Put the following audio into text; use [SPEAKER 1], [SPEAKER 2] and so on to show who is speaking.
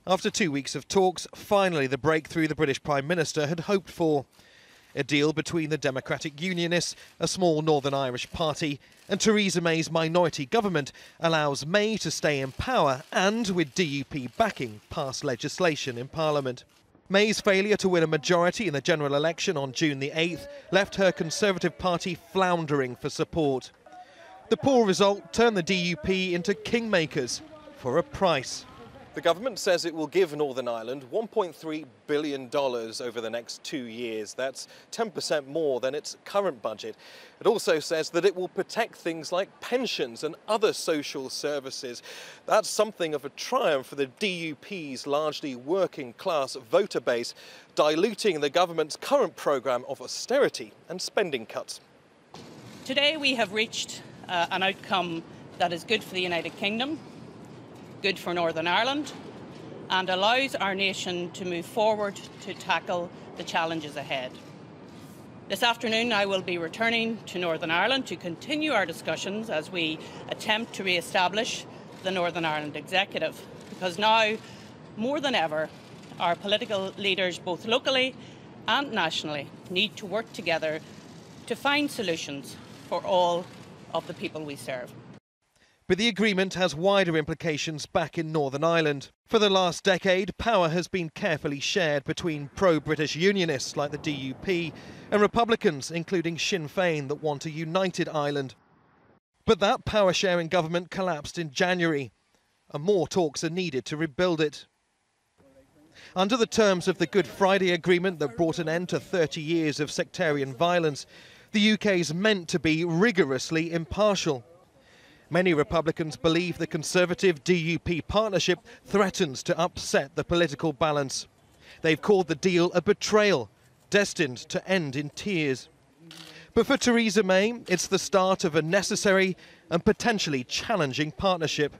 [SPEAKER 1] After 2 weeks of talks, finally the breakthrough the British Prime Minister had hoped for. A deal between the Democratic Unionists, a small Northern Irish party, and Theresa May's minority government allows May to stay in power and, with DUP backing, pass legislation in Parliament. May's failure to win a majority in the general election on June the 8th left her Conservative Party floundering for support. The poor result turned the DUP into kingmakers for a price. The government says it will give Northern Ireland $1.3 billion over the next 2 years. That's 10% more than its current budget. It also says that it will protect things like pensions and other social services. That's something of a triumph for the DUP's largely working-class voter base, diluting the government's current programme of austerity and spending cuts.
[SPEAKER 2] Today we have reached an outcome that is good for the United Kingdom, good for Northern Ireland, and allows our nation to move forward to tackle the challenges ahead. This afternoon I will be returning to Northern Ireland to continue our discussions as we attempt to re-establish the Northern Ireland Executive, because now, more than ever, our political leaders, both locally and nationally, need to work together to find solutions for all of the people we serve.
[SPEAKER 1] But the agreement has wider implications back in Northern Ireland. For the last decade, power has been carefully shared between pro-British unionists like the DUP and Republicans, including Sinn Féin, that want a united Ireland. But that power-sharing government collapsed in January, and more talks are needed to rebuild it. Under the terms of the Good Friday Agreement that brought an end to 30 years of sectarian violence, the UK is meant to be rigorously impartial. Many Republicans believe the Conservative-DUP partnership threatens to upset the political balance. They've called the deal a betrayal, destined to end in tears. But for Theresa May, it's the start of a necessary and potentially challenging partnership.